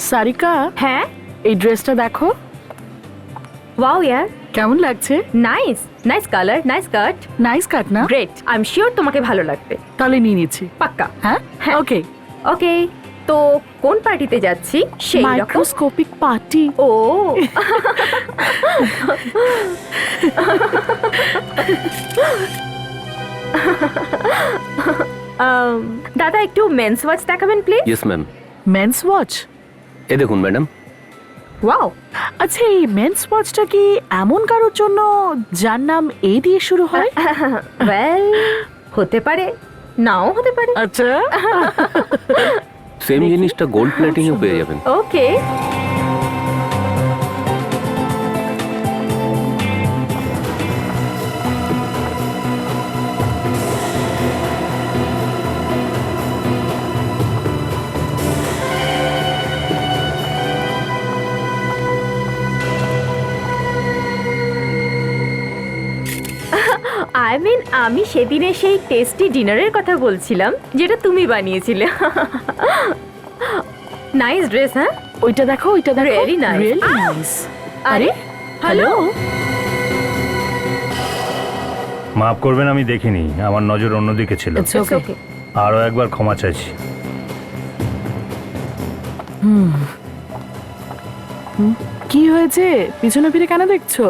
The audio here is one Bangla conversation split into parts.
সারিকা, হ্যাঁ, এই ড্রেসটা দেখো। ওয়াও ইয়ার, কেমন লাগছে? নাইস, নাইস কালার, নাইস কাট, নাইস কাট না? গ্রেট। আই এম শিওর তোমাকে ভালো লাগবে। তাহলে নিয়ে নিচ্ছি। পাক্কা? হ্যাঁ, হ্যাঁ। ওকে। ওকে, তো কোন পার্টিতে যাচ্ছি? সেই রকম। Microscopic party. ও দাদা, একটু মেন্স ওয়াচ দেখাবেন please. Yes ma'am. Men's watch? এ দেখুন ম্যাডাম। ওয়াও, আচ্ছা, এই মেন্স ওয়াচটা কি এমন কারোর জন্য যার নাম এ দিয়ে শুরু হয়? ওয়েল, হতে পারে, নাও হতে পারে। আচ্ছা, সেম জিনিসটা গোল্ড প্লেটিং এও পেয়ে যাবেন। ওকে, আই মিন আমি সেদিনে সেই টেস্টি ডিনারের কথা বলছিলাম যেটা তুমি বানিয়েছিলে। Nice dress. হ্যাঁ, ওইটা দেখো, ওইটা দেখো। Really nice. Really nice. আরে হ্যালো। মাফ করবেন, আমি দেখিনি, আমার নজর অন্যদিকে ছিল। It's okay. ওকে, আরও একবার ক্ষমা চাইছি। কি হয়েছে? পিছনে ফিরে কেন দেখছো?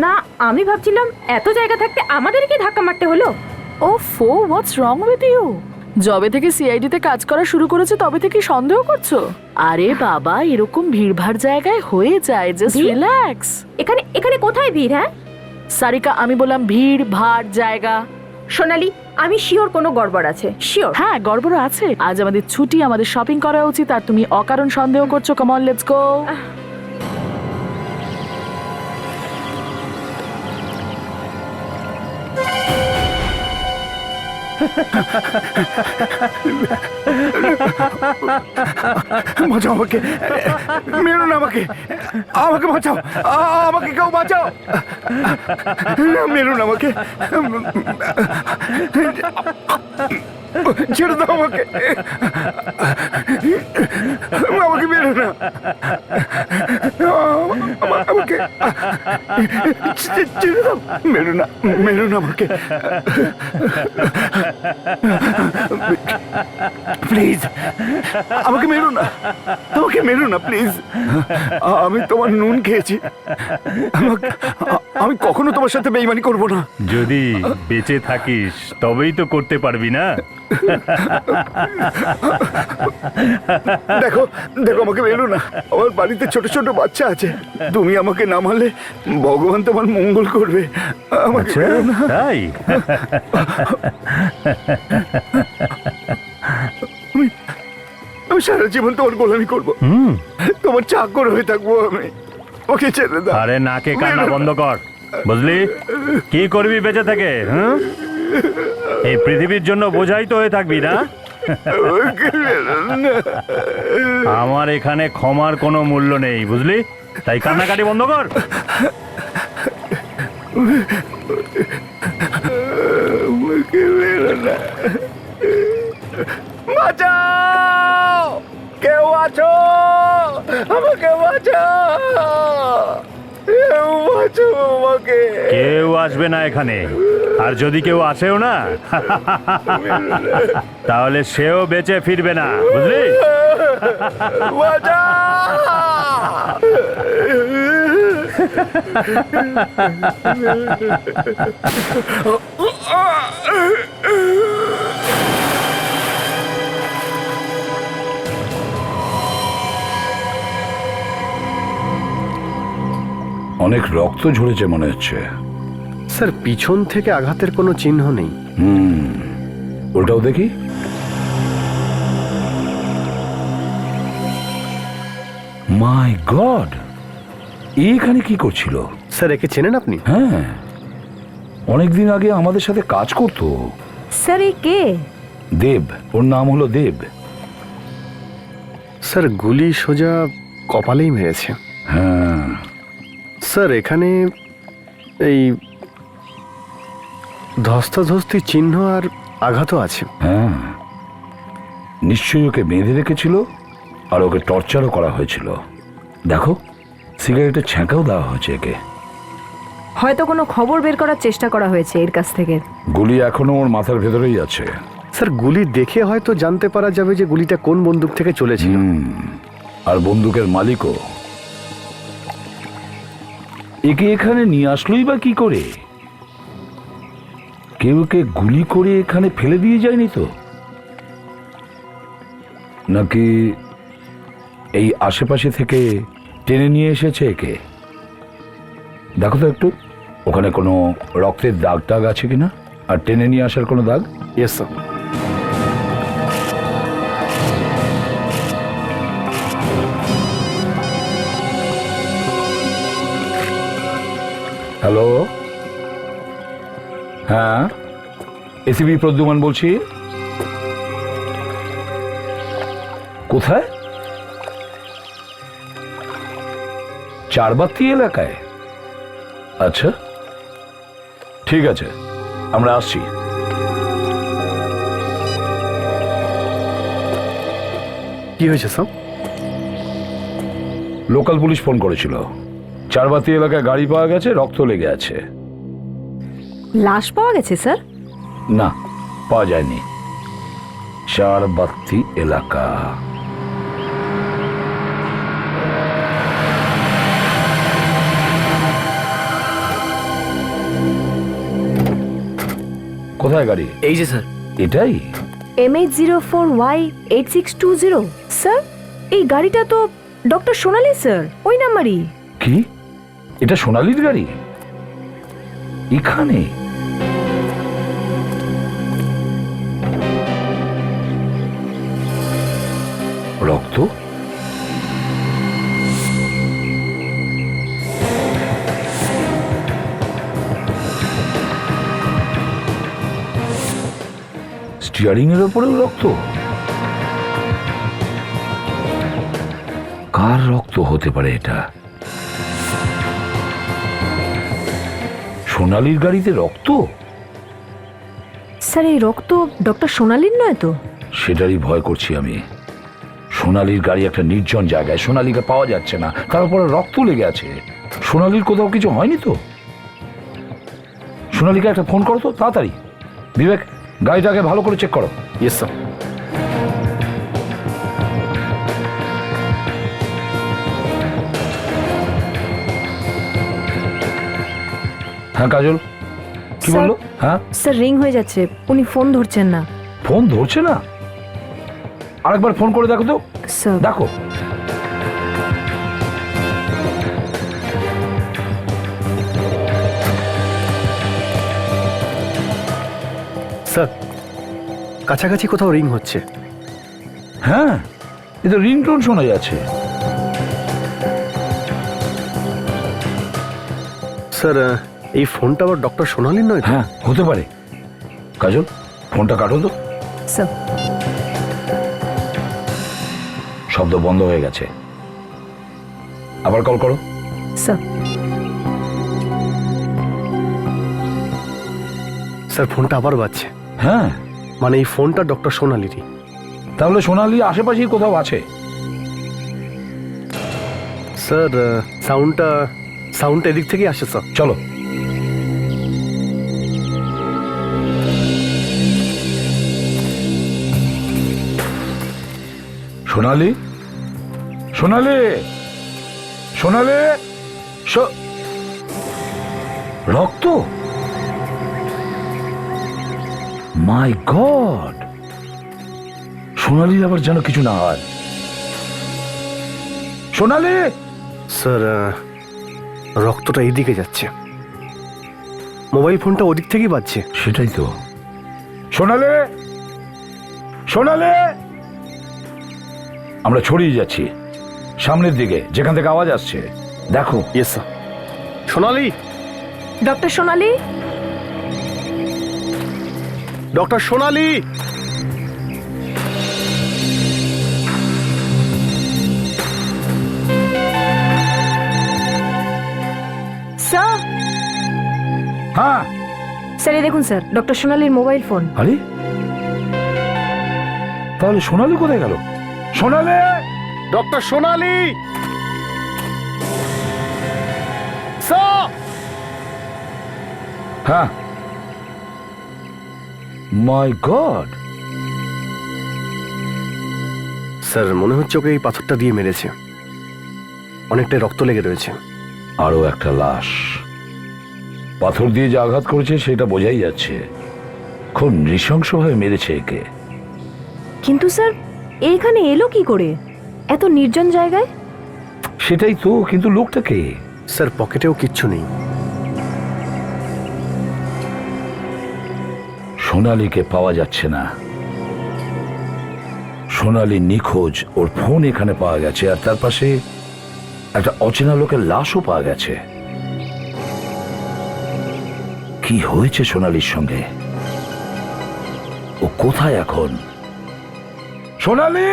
না আমি ভাবছিলাম এত জায়গা থাকতে আমাদেরকে ধাক্কা মারতে হলো। ওফো, হোয়াটস রং উইথ ইউ? যবে থেকে সিআইডি তে কাজ করা শুরু করেছে তবে থেকে সন্দেহ করছো? আরে বাবা, এরকম ভিড়ভাড় জায়গায় হয়ে যায়, জাস্ট ভিড়? রিল্যাক্স। এখানে এখানে কোথায় ভিড়? হ্যাঁ সারিকা, আমি বললাম ভিড় ভাড় জায়গা। সোনালি, আমি শিওর কোনো গড়বড় আছে, শিওর। হ্যাঁ, গড়বড় আছে। আজ আমাদের ছুটি, আমাদের শপিং করা উচিত, আর তুমি অকারণ সন্দেহ করছো। Come on, let's go. বাঁচাও আমাকে, মেরো না আমাকে, আমাকে বাঁচাও, আমাকে কেউ বাঁচাও, মেরো না আমাকে, ছেড়ে দাও আমাকে, আমাকে মেরো না, আমাকে ছেড়ে দাও, মেরো না, মেরো না আমাকে, প্লিজ আমাকে মেরো না, আমাকে মেরো না প্লিজ। আমি তোমার নুন খেয়েছি, আমি কখনো তোমার সাথে বেইমানি করব না। যদি বেঁচে থাকিস তবেই তো করতে পারবি না। দেখো দেখো, আমাকে মেরো না, আমার বাড়িতে ছোট ছোট বাচ্চা আছে, তুমি আমাকে না মারলে ভগবান তোমার মঙ্গল করবে, আমাকে আচ্ছা, মেরো না। তাই? আমি সারা জীবন তোমার গোলামি করবো, তোমার চাকর হয়ে থাকবো আমি, ওকে ছেড়ে দাও। আরে নাকে কান্না বন্ধ কর, বুঝলি? কি করবি বেঁচে থেকে? এই পৃথিবীর জন্য বোঝাই তো হয়ে থাকবি না। আমাকে মেরো না। আমার এখানে ক্ষমার কোনো মূল্য নেই, বুঝলি? তাই কান্নাকাটি বন্ধ কর। আমাকে মেরো না। বাঁচাও, কেউ আছো, আমাকে বাঁচাও, কেউ বাঁচাও আমাকে। কেউ আসবে না এখানে, আর যদি কেউ আসেও না তাহলে সেও বেঁচে ফিরবে না, বুঝলি? অনেক রক্ত ঝরেছে মনে হচ্ছে। স্যার, পিছন থেকে আঘাতের কোনো চিহ্ন নেই। ওটাও দেখি। মাই গড, এইখানে কি করছিল? স্যার, একে চেনেন আপনি? হ্যাঁ, অনেকদিন আগে আমাদের সাথে কাজ করতো। স্যার, এই কে? দেব, ওর নাম হলো দেব। স্যার, গুলি সোজা কপালেই মেরেছে। হ্যাঁ, স্যার, এখানে এই ধস্তাধস্তি চিহ্ন আর আঘাতও আছে। হ্যাঁ, নিশ্চয়ই ওকে বেঁধে রেখেছিল আর ওকে টর্চারও করা হয়েছিল। দেখো, সিগারেটের ছ্যাঁকাও দেওয়া হয়েছে একে। হয়তো কোনো খবর বের করার চেষ্টা করা হয়েছে এর কাছ থেকে। গুলি এখনো ওর মাথার ভেতরেই আছে। স্যার গুলি দেখে হয়তো জানতে পারা যাবে যে গুলিটা কোন বন্দুক থেকে চলেছিল। আর বন্দুকের মালিকও। একে এখানে নিয়ে আসলোই বা কি করে? কেউ একে গুলি করে এখানে ফেলে দিয়ে যায়নি তো? নাকি এই আশেপাশে থেকে টেনে নিয়ে এসেছে একে? দেখো তো একটু, ওখানে কোনো রক্তের দাগ টাগ আছে কিনা, আর টেনে নিয়ে আসার কোনো দাগ? Yes sir. হ্যালো, হ্যাঁ, এসিবি প্রদ্যুমান বলছি। কোথায়? চারবাতি এলাকায়? আচ্ছা, ঠিক আছে, আমরা আসছি। কি হয়েছে স্যার? লোকাল পুলিশ ফোন করেছিল, চারবাতি এলাকায় গাড়ি পাওয়া গেছে, রক্ত লেগে আছে। লাশ পাওয়া গেছে স্যার? না, পাওয়া যায়নি। চারবাতি এলাকা। কোথায় গাড়ি? এই যে স্যার। এটাই? MH04Y8620। স্যার, এই গাড়িটা তো ডক্টর সোনালি স্যার, ওই নাম্বারই। কি? এটা সোনালির গাড়ি এখানে? রক্ত? স্টিয়ারিং এর উপরেও রক্ত? কার রক্ত হতে পারে এটা? সোনালির গাড়িতে রক্ত? স্যার, এই রক্ত ডক্টর সোনালির নয় তো? সেটারই ভয় করছি আমি। সোনালির গাড়ি একটা নির্জন জায়গায়, সোনালিকে পাওয়া যাচ্ছে না, তার উপরে রক্ত লেগে আছে। সোনালির কোথাও কিছু হয়নি তো? সোনালিকে একটা ফোন করো তো তাড়াতাড়ি। বিবেক, গাড়িটাকে ভালো করে চেক করো। Yes sir. হ্যাঁ কাজল, কি স্যার- বললো? হ্যাঁ, স্যার, রিং হয়ে যাচ্ছে, উনি ফোন ধরছেন না। ফোন ধরছে না? আরেকবার ফোন করে দেখো তো। স্যার, দেখো। স্যার, কাছাকাছি কোথাও রিং হচ্ছে। হ্যাঁ, এ তো রিংটোন শোনা যাচ্ছে। স্যার, এই ফোনটা আবার ডক্টর সোনালির নয় তো? হ্যাঁ, হতে পারে। কাজল, ফোনটা কাটো তো। স্যার। শব্দ বন্ধ হয়ে গেছে, আবার কল করো। স্যার, স্যার ফোনটা আবার বাজছে। হ্যাঁ, মানে এই ফোনটা ডক্টর সোনালিরই। তাহলে সোনালি আশেপাশেই কোথাও আছে। স্যার, সাউন্ডটা এদিক থেকেই আসে স্যার। চলো। সোনালি, সোনালি, সোনালি, রক্ত? মাই গড! সোনালির আবার যেন কিছু না হয়। সোনালি! স্যার, রক্তটা এইদিকে যাচ্ছে, মোবাইল ফোনটা ওদিক থেকেই বাজছে। সেটাই তো। সোনালি, সোনালি! আমরা ছড়িয়ে যাচ্ছি সামনের দিকে, যেখান থেকে আওয়াজ আসছে। দেখো। Yes sir. Sonali, doctor Sonali, doctor Sonali! Sir. হ্যাঁ, স্যার, এই দেখুন স্যার, ডক্টর সোনালির মোবাইল ফোন। আরে তাহলে সোনালি কোথায় গেল? Sonali, doctor Sonali sir. হ্যাঁ, মাই গড, স্যার মনে হচ্ছে ওকে এই পাথরটা দিয়ে মেরেছে, অনেকটাই রক্ত লেগে রয়েছে। আরো একটা লাশ। পাথর দিয়ে যে আঘাত করেছে সেটা বোঝাই যাচ্ছে। খুব নৃশংসভাবে মেরেছে একে। কিন্তু স্যার এইখানে এলো কি করে এত নির্জন জায়গায়? সেটাই তো, কিন্তু লোকটাকে স্যার পকেটেও কিচ্ছু নেই। সোনালীকে পাওয়া যাচ্ছে না। সোনালী নিখোঁজ, ওর ফোন এখানে পাওয়া গেছে, আর তার পাশে একটা অচেনা লোকের লাশও পাওয়া গেছে। কি হয়েছে সোনালীর সঙ্গে? ও কোথায় এখন? সোনালী!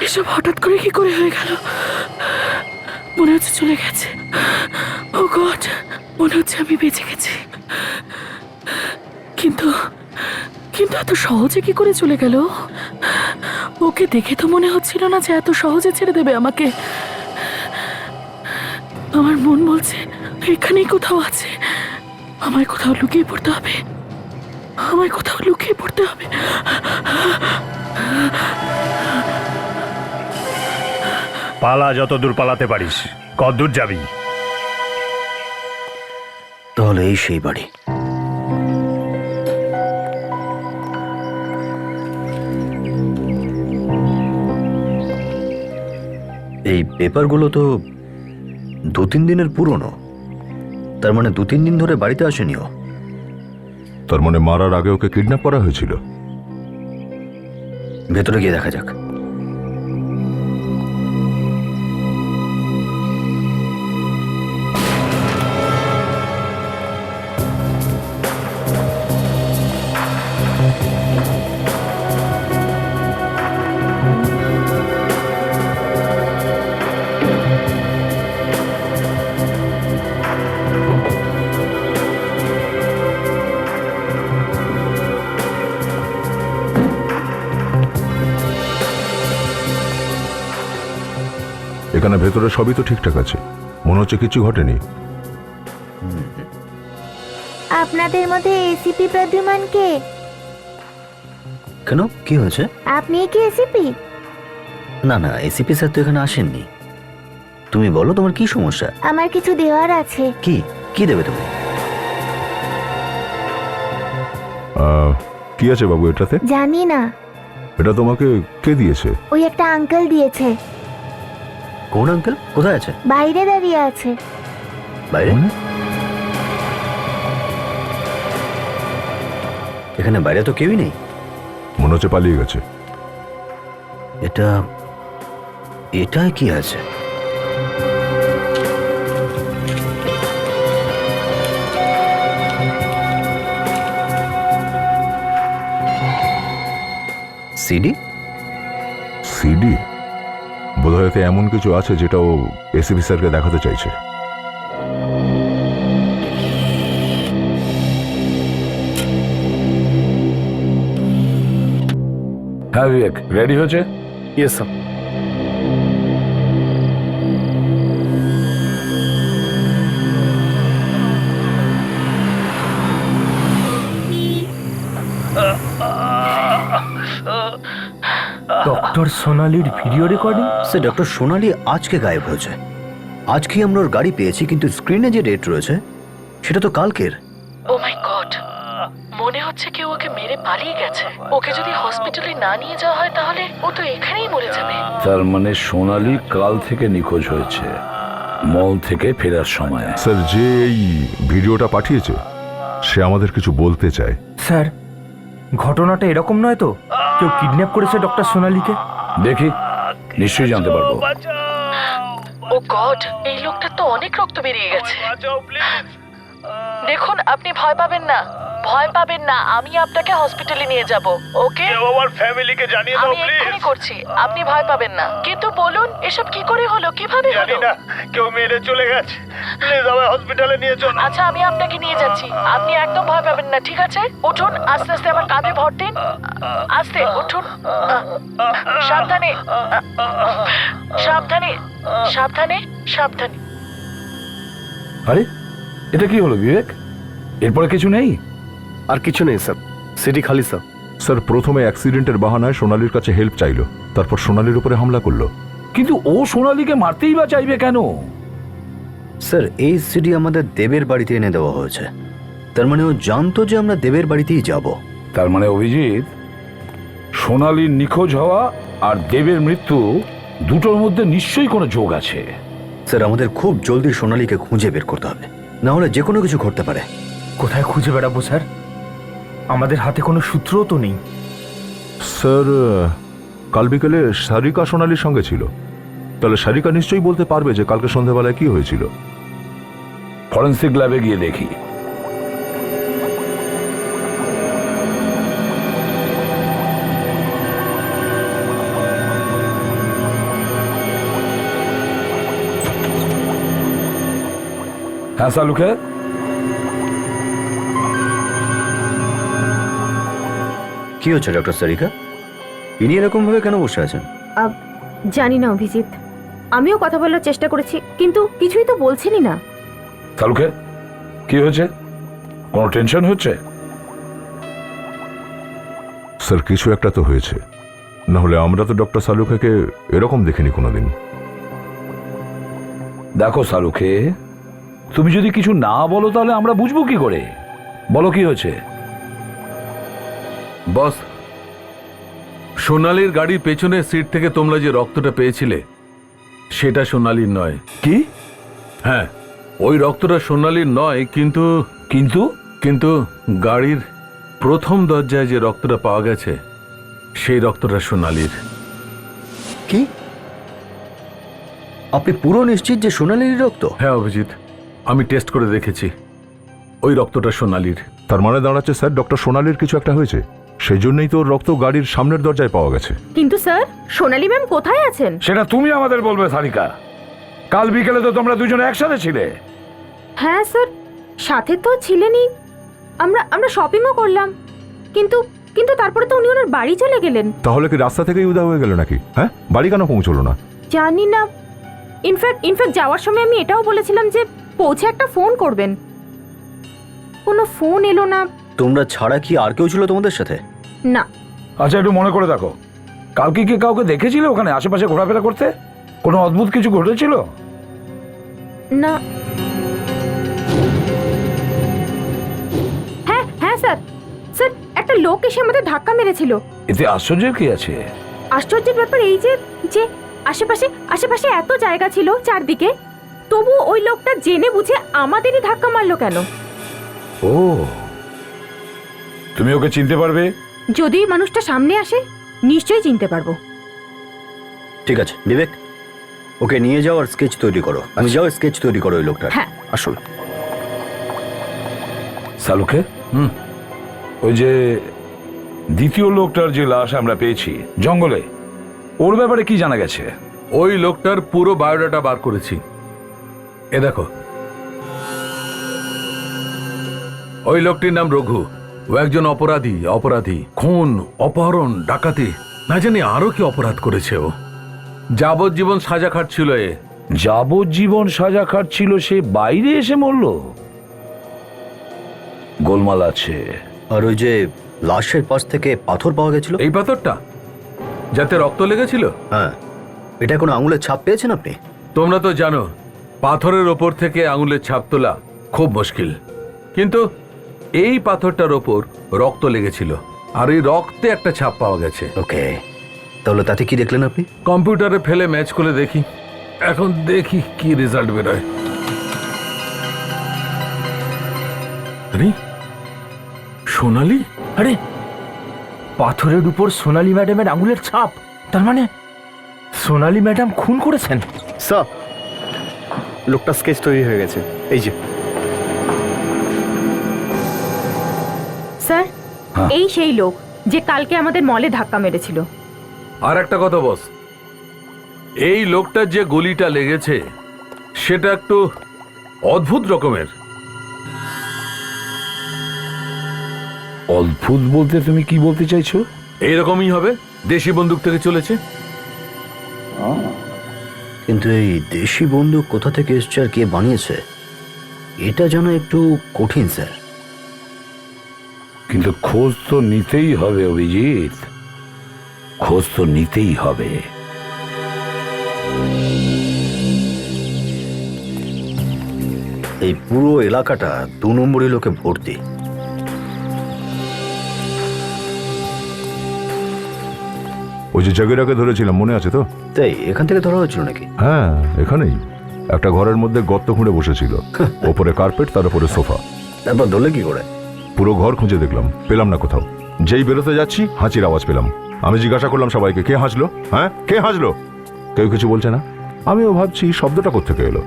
এসব হঠাৎ করে কি করে হয়ে গেল? মনে হচ্ছে চলে গেছে। ও গড, মনে হচ্ছে আমি বেঁচে গেছি। কিন্তু কিন্তু এত সহজে কি করে চলে গেল? ওকে দেখে তো মনে হচ্ছিল না যে এত সহজে ছেড়ে দেবে আমাকে। আমার মন বলছে এখানেই কোথাও আছে। আমায় কোথাও লুকিয়ে পড়তে হবে, আমায় কোথাও লুকিয়ে পড়তে হবে। পালা, যত দূর পালাতে পারিস। কতদূর যাবি? তাহলে এই সেই বাড়ি। এই পেপারগুলো তো 2-3 দিনের পুরনো। তার মানে 2-3 দিন ধরে বাড়িতে আসেনি ও। তার মানে মারার আগে ওকে কিডন্যাপ করা হয়েছিল। ভেতরে গিয়ে দেখা যাক। এখানে ভেতরে সবই তো ঠিকঠাক আছে, মনে হচ্ছে কিছু ঘটেনি। আপনাদের মধ্যে এসিপি প্রদ্যুমান কে? কেন, কি হয়েছে? আপনি কি এসিপি? না না, এসিপি স্যার তো এখানে আসেননি। তুমি বলো তোমার কি সমস্যা? আমার কিছু দেওয়ার আছে। কি কি দেবে তুমি? কি আছে বাবু এটাতে? জানি না, এটা তোমাকে কে দিয়েছে? ওই একটা আঙ্কেল দিয়েছে। কোন আঙ্কেল? কোথায় আছে? বাইরে দাঁড়িয়ে আছে। বাইরে? এখানে বাইরে তো কেউই নেই। মনে হচ্ছে পালিয়ে গেছে। এটা এটায় কি আছে? সিডি? সিডি? বোধহয় এতে এমন কিছু আছে যেটা ও এসিপি স্যারকে দেখাতে চাইছে। হ্যাঁ বিবেক, রেডি হয়েছে? Yes sir. ডক্টর সোনালির ভিডিও রেকর্ডিং? সে ডক্টর সোনালি আজকে গায়েব হয়েছে। আজকেই আমরা ওর গাড়ি পেয়েছি, কিন্তু স্ক্রিনে যে ডেট রয়েছে সেটা তো কালকের। ও মাই গড, মনে হচ্ছে কেউ ওকে মেরে পালিয়ে গেছে। ওকে যদি হসপিটালে না নিয়ে যাওয়া হয় তাহলে ও তো এখানেই মরে যাবে। তার মানে সোনালী কাল থেকে নিখোঁজ হয়েছে, মল থেকে ফেরার সময়। স্যার, যে এই ভিডিওটা পাঠিয়েছে সে আমাদের কিছু বলতে চায়। স্যার, ঘটনাটা এরকম নয় তো? কেউ কিডন্যাপ করেছে ডক্টর সোনালিকে? দেখি, নিশ্চয়ই জানতে পারবো। ও গড, এই লোকটার তো অনেক রক্ত বেরিয়ে গেছে। দেখুন, আপনি ভয় পাবেন না। ভয় পাবেন না, আমি আপনাকে হসপিটালে নিয়ে যাব। ওকে, আমার ফ্যামিলিকে জানিয়ে আমি এক্ষুনি করছি, আপনি ভয় পাবেন না। কিন্তু বলুন এসব কি করে হলো, কিভাবে হলো? কেউ মেরে চলে গেছে, প্লিজ আমায় হসপিটালে নিয়ে চল। আচ্ছা আমি আপনাকে নিয়ে যাচ্ছি, আপনি একদম ভয় পাবেন না, ঠিক আছে? উঠুন, আস্তে আস্তে আমার কাঁধে ভর দিন, আস্তে উঠুন, সাবধানে সাবধানে সাবধানে সাবধানে। আরে এটা কি হলো বিবেক? এরপরে কিছু নেই? আর কিছু নেই স্যার, সিটি খালি স্যার। স্যার প্রথমে অ্যাক্সিডেন্টের বাহানায় সোনালির কাছে হেল্প চাইলো, তারপর সোনালির উপরে হামলা করলো। কিন্তু ও সোনালীকে মারতেই বা চাইবে কেন? স্যার এই সিডি আমাদের দেবের বাড়িতে এনে দেওয়া হয়েছে, তার মানে ও জানতো যে আমরা দেবের বাড়িতেই যাব। তার মানে অভিজিৎ, সোনালীর নিখোঁজ হওয়া আর দেবের মৃত্যু দুটোর মধ্যে নিশ্চয়ই কোনো যোগ আছে। স্যার আমাদের খুব জলদি সোনালীকে খুঁজে বের করতে হবে, না হলে যে কোনো কিছু ঘটতে পারে। কোথায় খুঁজে বেড়াবো স্যার? আমাদের হাতে কোনো সূত্রও তো নেই। স্যার কাল বিকেলে সারিকা সোনালির সঙ্গে ছিল, তাহলে সারিকা নিশ্চয়ই বলতে পারবে যে কালকে সন্ধ্যাবেলায় কি হয়েছিল। ফরেন্সিক ল্যাবে গিয়ে দেখি। হ্যাঁ সালুকে, কি হচ্ছে ডক্টর সারিকা? ইনি এরকম ভাবে কেন বসে আছেন? জানি না অভিজিৎ, আমিও কথা বলার চেষ্টা করেছি কিন্তু কিছুই তো বলছেনই না। সালুকে কি হয়েছে? কোনো টেনশন হচ্ছে? স্যার কিছু একটা তো হয়েছে, না হলে আমরা তো ডক্টর সালুকাকে এরকম দেখিনি কোনোদিন। দেখো সালুকে, তুমি যদি কিছু না বলো তাহলে আমরা বুঝবো কি করে? বলো কি হয়েছে? বস, সোনালির গাড়ির পেছনের সিট থেকে তোমরা যে রক্তটা পেয়েছিলে সেটা সোনালির নয়। কি? হ্যাঁ, ওই রক্তটা সোনালির নয়, কিন্তু কিন্তু কিন্তু গাড়ির প্রথম দরজায় যে রক্তটা পাওয়া গেছে সেই রক্তটা সোনালির। কি? আপনি পুরো নিশ্চিত যে সোনালির রক্ত? হ্যাঁ অভিজিৎ, আমি টেস্ট করে দেখেছি, ওই রক্তটা সোনালির। তার মানে দাঁড়াচ্ছে স্যার ডক্টর সোনালির কিছু একটা হয়েছে, সেই জন্যই তো ওর রক্ত গাড়ির সামনের দরজায় পাওয়া গেছে। কিন্তু স্যার, সোনালী ম্যাম কোথায় আছেন? সেটা তুমি আমাদের বলবে সারিকা। কাল বিকেলে তো তোমরা দুজনে একসাথে ছিলে। হ্যাঁ স্যার, সাথে তো ছিলেনই, আমরা শপিংও করলাম, কিন্তু কিন্তু তারপরে তো উনি ওনার বাড়ি চলে গেলেন। তাহলে কি রাস্তা থেকেই উদা হয়ে গেল নাকি? হ্যাঁ, বাড়ি কেন পৌঁছলো না? জানি না, ইনফ্যাক্ট যাওয়ার সময় আমি এটাও বলেছিলাম যে পৌঁছে একটা ফোন করবেন, কোনো ফোন এলো না। তোমরা ছাড়া কি আর কেউ ছিল তোমাদের সাথে? না। আচ্ছা একটু মনে করে দেখো, কালকে কি কাউকে দেখেছিলে ওখানে আশেপাশে ঘোরাফেরা করতে? কোনো অদ্ভুত কিছু ঘটেছিল? না। হ্যাঁ হ্যাঁ স্যার, একটা লোক এসে আমাদের ধাক্কা মেরেছিল। এতে আশ্চর্যের কি আছে? আশ্চর্যের ব্যাপার এই যে যে আশেপাশে এত জায়গা ছিল চারদিকে, তবু ওই লোকটা জেনে বুঝে আমাদেরই ধাক্কা মারলো কেন? ও, তুমি ওকে চিনতে পারবে? যদি মানুষটা সামনে আসে নিশ্চয়ই চিনতে পারবো। ঠিক আছে বিবেক, ওকে নিয়ে যাও আর স্কেচ তৈরি করো। আমি যাও স্কেচ তৈরি করো ওই লোকটা। হ্যাঁ আসুন। সালুকে, ওই যে দ্বিতীয় লোকটার যে লাশ আমরা পেয়েছি জঙ্গলে, ওর ব্যাপারে কি জানা গেছে? ওই লোকটার পুরো বায়োডাটা বার করেছি, এ দেখো। ওই লোকটির নাম রঘু, ও একজন অপরাধী, খুন, অপহরণ, ডাকাতি, না জানি আরো কি অপরাধ করেছে ও। যাবজ্জীবন সাজা খাটছিল এ। যাবজ্জীবন সাজা খাটছিল, সে বাইরে এসে মরল? গোলমাল আছে। আর ওই যে লাশের পাশ থেকে পাথর পাওয়া গেছিল, এই পাথরটা যাতে রক্ত লেগেছিল? হ্যাঁ, এটা কোনো আঙুলের ছাপ পেয়েছেন আপনি? তোমরা তো জানো পাথরের ওপর থেকে আঙুলের ছাপ তোলা খুব মুশকিল, কিন্তু এই পাথরটার ওপর রক্ত লেগেছিল আর এই রক্তে একটা ছাপ পাওয়া গেছে। ওকে, তাহলে তাতে কি দেখলেন আপনি? কম্পিউটারে ফেলে ম্যাচ করে দেখি, এখন দেখি কি রেজাল্ট বেরোয়। আরে সোনালি, আরে পাথরের উপর সোনালী ম্যাডামের আঙুলের ছাপ, তার মানে সোনালী ম্যাডাম খুন করেছেন। স্যার, লোকটা স্কেচ তৈরি হয়ে গেছে, এই যে। স্যার হ্যাঁ। এই সেই লোক যে কালকে আমাদের মলে ধাক্কা মেরেছিল। আর একটা কথা বস, এই লোকটার যে গুলিটা লেগেছে সেটা একটু অদ্ভুত রকমের। অদ্ভুত বলতে তুমি কি বলতে চাইছো? এইরকমই হবে, দেশি বন্দুক থেকে চলেছে। কিন্তু এই দেশি বন্দুক কোথা থেকে এসছে আর কে বানিয়েছে এটা যেন একটু কঠিন স্যার। কিন্তু খোঁজ তো নিতেই হবে অভিজিৎ, খোঁজ তো নিতেই হবে। এই পুরো এলাকাটা 2 নম্বরই লোকে ভর্তি। ওই যে জাগিরাকে ধরেছিলাম মনে আছে তো? তাই এখান থেকে ধরা হয়েছিল নাকি? হ্যাঁ, এখানেই একটা ঘরের মধ্যে গর্ত খুঁড়ে বসেছিল, ওপরে কার্পেট, তার উপরে সোফা। তারপর ধরলে কি করে? পুরো ঘর খুঁজে দেখলাম, পেলাম না কোথাও। যেই বেরোতে যাচ্ছি হাঁচির আওয়াজ পেলাম। আমি জিজ্ঞাসা করলাম সবাইকে, কে হাসলো? হ্যাঁ, কে হাসলো? কেউ কিছু বলছে না। আমিও ভাবছি শব্দটা কোত্থেকে এলো।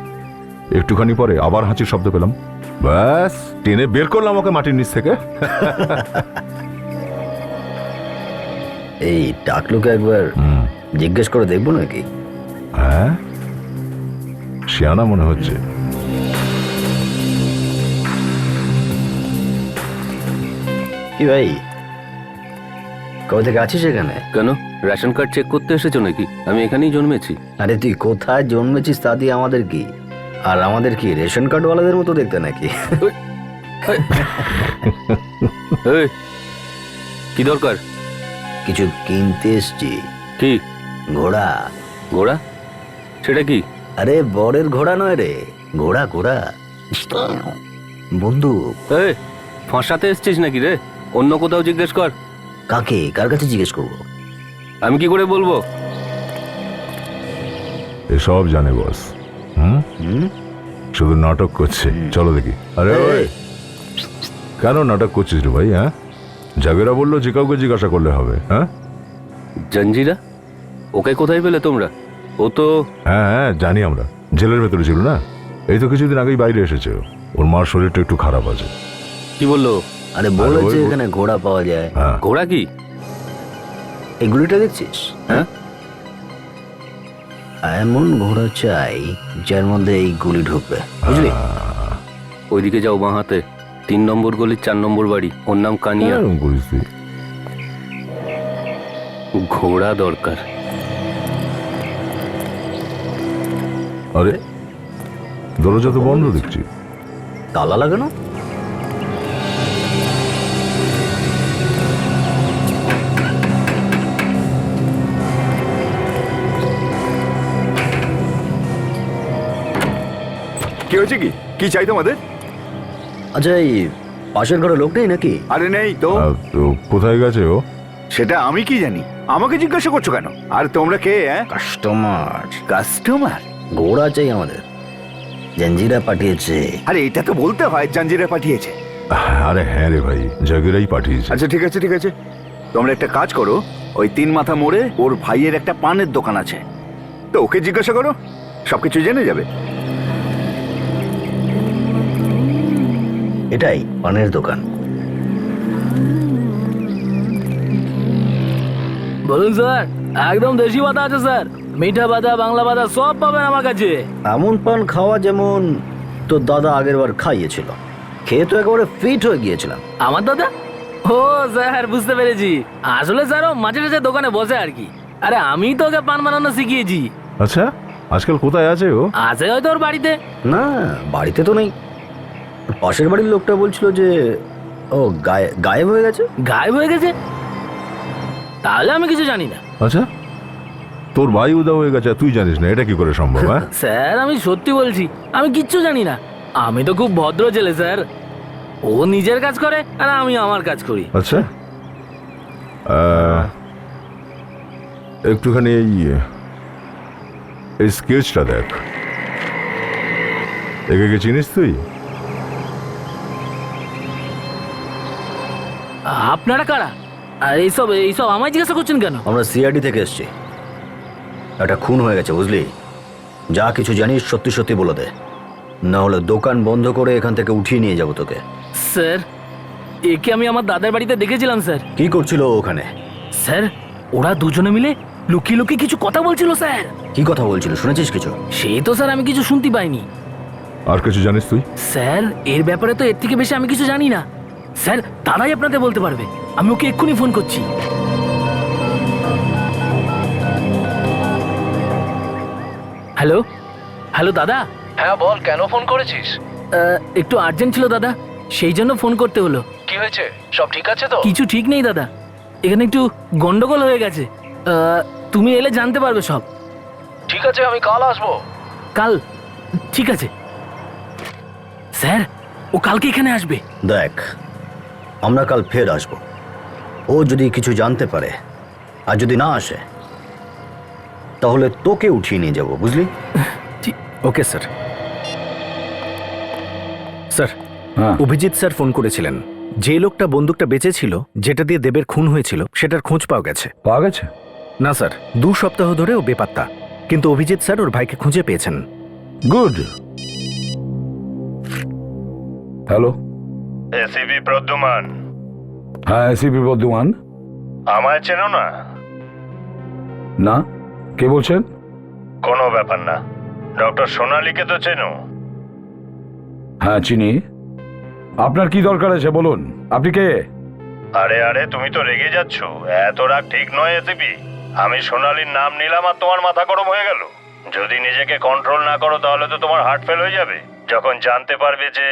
একটুখানি পরে আবার হাঁচির শব্দ পেলাম। ব্যাস, টেনে বের করলাম ওকে মাটির নিচ থেকে। এই ডাকলুকে একবার জিজ্ঞেস করে দেখবো নাকি? হ্যাঁ, শিয়ানা মনে হচ্ছে। কি ভাই, কবে থেকে আছিস এখানে? কেন, রেশন কার্ড চেক করতে এসেছো নাকি? আমি এখানেই জন্মেছি। আরে তুই কোথায় জন্মেছিস তা দিয়ে আমাদের কি? আর আমাদের কি রেশন কার্ডওয়ালাদের মতো দেখতে নাকি? এই, কি দরকার? কিছু কিনতে এসছি। কি? ঘোড়া। ঘোড়া? সেটা কি? আরে বরের ঘোড়া নয় রে, ঘোড়া ঘোড়া। বন্দুক। এই, ফাঁসাতে এসছিস নাকি রে? অন্য কোথাও জিজ্ঞেস কর। কাকে, কার কাছে জিজ্ঞেস করবো? আমি কি করে বলবো? এসব জানে বস। শুধু নাটক করছে। চলো দেখি। আরে ওই, কেন নাটক করছিস রে ভাই? হ্যাঁ, জাগেরা বললো যে কাউকে জিজ্ঞাসা করলে হবে। হ্যাঁ, জঞ্জিরা? ওকে কোথায় পেলে তোমরা? ও তো... হ্যাঁ হ্যাঁ, জানি আমরা। জেলের ভেতরে ছিল না, এই তো কিছুদিন আগেই বাইরে এসেছে। ওর মার শরীরটা একটু খারাপ আছে। কি বললো? আরে বলেছে এখানে ঘোড়া পাওয়া যায়। হ্যাঁ। ঘোড়া কি? এই গুলিটা দেখছিস? হ্যাঁ, এমন ঘোড়া চাই যার মধ্যে এই গুলি ঢুকবে, বুঝলি? ওইদিকে যাও, বাঁ হাতে 3 নম্বর গলির 4 নম্বর বাড়ি। ওর নাম কানিয়া। এরকম করিস তুই? ঘোড়া দরকার। আরে দরজা তো বন্ধ দেখছি। তালা লাগানো? কি হয়েছে? কি কি চাই তোমাদের? আচ্ছা, এই পাশের ঘরে লোক নেই নাকি? আরে নেই তো। তো কোথায় গেছে ও? সেটা আমি কি জানি? আমাকে জিজ্ঞাসা করছো কেন? আর তোমরা কে? কাস্টমার। কাস্টমার? ঘোড়া চাই আমাদের, জঞ্জিরা পাঠিয়েছে। আরে এটা তো বলতে হয় জঞ্জিরা পাঠিয়েছে। আরে হ্যাঁ রে ভাই, জাগিরাই পাঠিয়েছে। আচ্ছা ঠিক আছে ঠিক আছে, তোমরা একটা কাজ করো, ওই 3 মাথা মোড়ে ওর ভাইয়ের একটা পানের দোকান আছে, তো ওকে জিজ্ঞাসা করো, সবকিছু জেনে যাবে। এটাই পানের দোকান। বলুন স্যার, একদম দেশি পাতা আছে স্যার, মিঠা পাতা, বাংলা পাতা সব পাবেন আমার কাছে। এমন পান খাওয়া যেমন তোর দাদা আগের বার খাইয়েছিল, খেয়ে তো একেবারে ফিট হয়ে গিয়েছিলাম। আমার দাদা? ও স্যার, বুঝতে পেরেছি। আসলে স্যার ও মাঝে মাঝে দোকানে বসে আর কি। আরে আমি তো ওকে পান বানানো শিখিয়েছি। আচ্ছা, আজকাল কোথায় আছে ও? আছে হয়তো ওর বাড়িতে। না, বাড়িতে তো নেই। পাশের বাড়ির লোকটা বলছিল যে ও গায়েব হয়ে গেছে। গায়েব হয়ে গেছে? তাহলে আমি কিছু জানি না। আচ্ছা, তোর ভাই উদা হয়ে গেছে, তুই জানিস না? এটা কি করে সম্ভব? হ্যাঁ স্যার, আমি সত্যি বলছি, আমি কিচ্ছু জানি না। আমি তো খুব ভদ্র ছেলে স্যার। ও নিজের কাজ করে আর আমি আমার কাজ করি। আচ্ছা, একটুখানি এই স্কেচটা দেখ। একে কে চিনিস তুই? আপনারা কারা? আর এইসব এইসব আমায় জিজ্ঞাসা করছেন কেন? আমরা সিআইডি থেকে এসেছি। একটা খুন হয়ে গেছে, বুঝলি? যা কিছু জানিস সত্যি সত্যি বলে দে, না হলে দোকান বন্ধ করে এখান থেকে উঠিয়ে নিয়ে যাবো তোকে। স্যার, একে আমি আমার দাদার বাড়িতে দেখেছিলাম স্যার। কি করছিল ও ওখানে? স্যার ওরা দুজনে মিলে লুকিয়ে লুকিয়ে কিছু কথা বলছিল স্যার। কি কথা বলছিল, শুনেছিস কিছু? সেই তো স্যার আমি কিছু শুনতে পাইনি। আর কিছু জানিস তুই? স্যার এর ব্যাপারে তো এর থেকে বেশি আমি কিছু জানি না স্যার, তারাই আপনাদের বলতে পারবে। আমি ওকে এক্ষুনি ফোন করছি। হ্যালো হ্যালো দাদা। হ্যাঁ বল, কেন ফোন করেছিস? একটু আর্জেন্ট ছিল দাদা, সেই জন্য ফোন করতে হলো। কি হয়েছে, সব ঠিক আছে তো? কিছু ঠিক নেই দাদা, এখানে একটু গন্ডগোল হয়ে গেছে। তুমি এলে জানতে পারবে সব। ঠিক আছে, আমি কাল আসবো। কাল? ঠিক আছে স্যার, ও কালকে এখানে আসবে। দেখ, আমরা কাল ফের আসবো। ও যদি কিছু জানতে পারে আর যদি না আসে তাহলে তোকে উঠিয়ে নিয়ে যাব, বুঝলি? Okay sir. স্যার, হ্যাঁ। অভিজিৎ স্যার ফোন করেছিলেন। যে লোকটা বন্দুকটা বেঁচেছিল, যেটা দিয়ে দেবের খুন হয়েছিল, সেটার খোঁজ পাওয়া গেছে। পাওয়া গেছে? না স্যার, 2 সপ্তাহ ধরে ও বেপাত্তা, কিন্তু অভিজিৎ স্যার ওর ভাইকে খুঁজে পেয়েছেন। গুড। হ্যালো। এসিপি প্রদ্যুমান। হ্যাঁ, এসিপি বর্ধমান। আমায় চেনো না? না, কে বলছেন? কোনো ব্যাপার না। ডক্টর সোনালীকে তো চেনো? হ্যাঁ, চিনি। আপনার কি দরকার আছে বলুন, আপনি কে? আরে আরে, তুমি তো রেগে যাচ্ছ। এত রাগ ঠিক নয় এসিপি। আমি সোনালীর নাম নিলাম আর তোমার মাথা গরম হয়ে গেল। যদি নিজেকে কন্ট্রোল না করো তাহলে তো তোমার হার্ট ফেল হয়ে যাবে যখন জানতে পারবে যে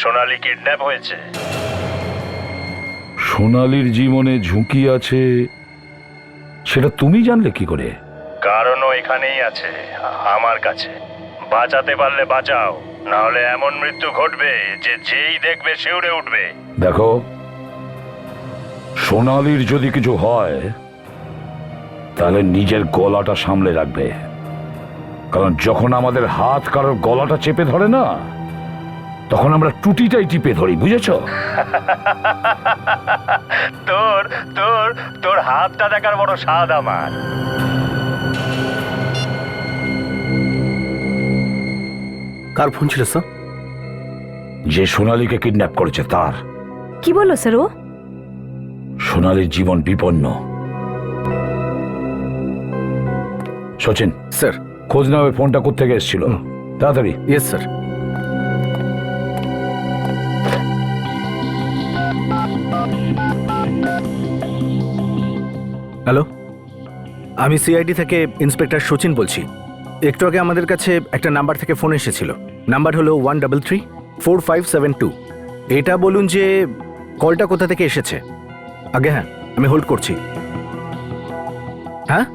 সোনালী কিডন্যাপ হয়েছে। সোনালীর জীবনে ঝুঁকি আছে সেটা তুমি জানলে কি করে? কারণও এখানেই আছে, আমার কাছে। বাঁচাতে পারলে বাঁচাও, না হলে এমন মৃত্যু ঘটবে যে যেই দেখবে শিউরে উঠবে। দেখো, সোনালীর যদি কিছু হয় তাহলে নিজের গলাটা সামলে রাখবে, কারণ যখন আমাদের হাত কারোর গলাটা চেপে ধরে না, তখন আমরা টুটিটাই টিপে ধরি, বুঝেছো? তোর তোর তোর হাতটা দেখার বড় স্বাদ আমার। কার ফোন ছিল স্যার? যে সোনালীকে কিডন্যাপ করেছে তার। কি বললো স্যার ও? সোনালীর জীবন বিপন্ন। সচিন স্যার। খোঁজ নাও ওই ফোনটা কোত্থেকে এসেছিল, তাড়াতাড়ি। Yes sir. হ্যালো, আমি সিআইডি থেকে ইন্সপেক্টর সচিন বলছি। একটু আগে আমাদের কাছে একটা নাম্বার থেকে ফোন এসেছিল। নাম্বার হলো 133-4572। এটা বলুন যে কলটা কোথা থেকে এসেছে। আগে হ্যাঁ, আমি হোল্ড করছি। হ্যাঁ,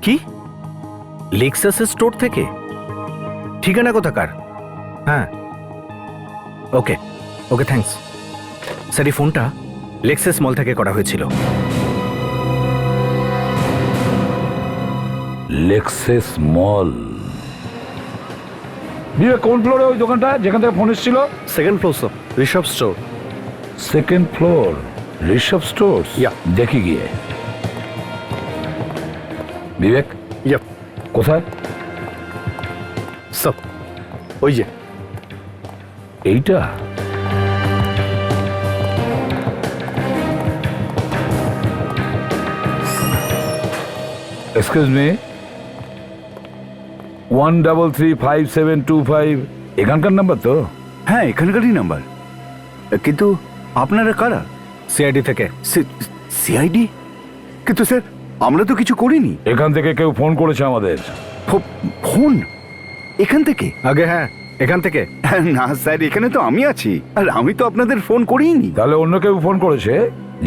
কি লেক্সাসের স্টোর থেকে? ঠিকানা কোথাকার? হ্যাঁ, ওকে ওকে, থ্যাঙ্কস স্যার। এই ফোনটা লেক্সাস মল থেকে করা হয়েছিল। লেক্সাস মল? বিয়ে কোন ফ্লোরে ওই দোকানটা যেখান থেকে ফোন এসেছিল? 2nd floor sir, Rishabh store. 2nd floor, Rishabh stores. দেখি গিয়ে। বিবেক, কোথায়? স্যার ওই যে এইটা। এক্সকিউজ মি, 1335725 এখানকার নাম্বার তো? হ্যাঁ, এখানকারই নাম্বার। কিন্তু আপনারা কারা? সিআইডি থেকে। সিআইডি? কিন্তু স্যার, আমরা তো কিছু করিনি। এখান থেকে কেউ ফোন করেছে আমাদের। ফোন এখান থেকে? আগে হ্যাঁ, এখান থেকে। না স্যার, এখানে তো আমি আছি, আর আমি তো আপনাদের ফোন করিনি। তাহলে অন্য কেউ ফোন করেছে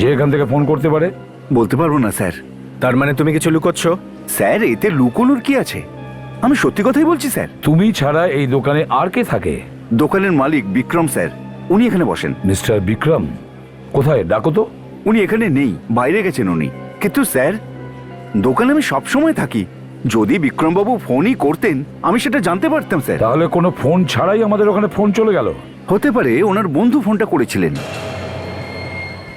যে এখান থেকে ফোন করতে পারে? বলতে পারবো না স্যার। তার মানে তুমি কিছু লুকোচ্ছ? স্যার, এতে লুকোনোর কি আছে? আমি সত্যি কথাই বলছি স্যার। তুমি ছাড়া এই দোকানে আর কে থাকে? দোকানের মালিক বিক্রম স্যার, উনি এখানে বসেন। মিস্টার বিক্রম কোথায়? ডাকো তো। উনি এখানে নেই, বাইরে গেছেন উনি। কিন্তু স্যার, দোকানে আমি সবসময় থাকি। যদি বিক্রমবাবু ফোনই করতেন আমি সেটা জানতে পারতাম স্যার। তাহলে কোনো ফোন ছাড়াই আমাদের ওখানে ফোন চলে গেল? হতে পারে ওনার বন্ধু ফোনটা করেছিলেন।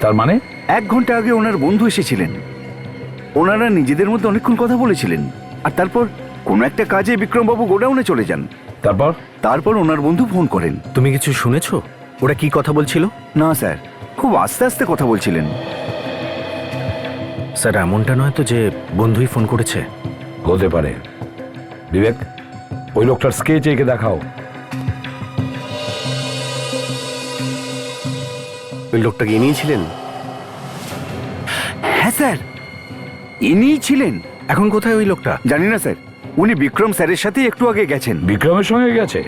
তার মানে 1 ঘন্টা আগে ওনার বন্ধু এসেছিলেন। ওনারা নিজেদের মধ্যে অনেকক্ষণ কথা বলেছিলেন, আর তারপর কোনো একটা কাজে বিক্রমবাবু গোডাউনে চলে যান। তারপর ওনার বন্ধু ফোন করেন। তুমি কিছু শুনেছো? ওরা কি কথা বলছিল? না স্যার, খুব আস্তে আস্তে কথা বলছিলেন। স্যার এমনটা নয় তো যে বন্ধুই ফোন করেছে? হতে পারে। বিবেক, ওই লোকটার স্কেচ এঁকে দেখাও। ওই লোকটাকে নিয়েছিলেন? হ্যাঁ স্যার, ইনিই ছিলেন। এখন কোথায় ওই লোকটা? জানি না স্যার, উনি বিক্রম স্যারের সাথে একটু আগে গেছেন। বিক্রমের সঙ্গে গেছে?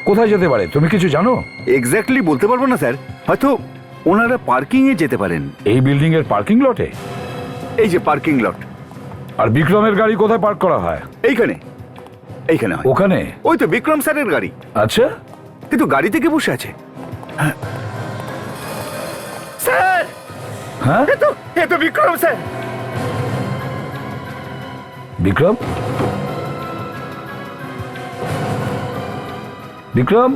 কোথায় যেতে পারে, তুমি কিছু জানো? এক্স্যাক্টলি বলতে পারবো না স্যার, হয়তো ওনারা পার্কিং এ যেতে পারেন। এই বিল্ডিং এর পার্কিং লটে? এই যে পার্কিং লট। আর বিক্রমের গাড়ি কোথায় পার্ক করা হয়? এইখানে, এইখানে হয়। ওখানে? ওই তো বিক্রম স্যারের গাড়ি। আচ্ছা, কিন্তু গাড়ি থেকে বসে আছে। স্যার, হ্যাঁ এ তো বিক্রম স্যার। বিক্রম? বিক্রম?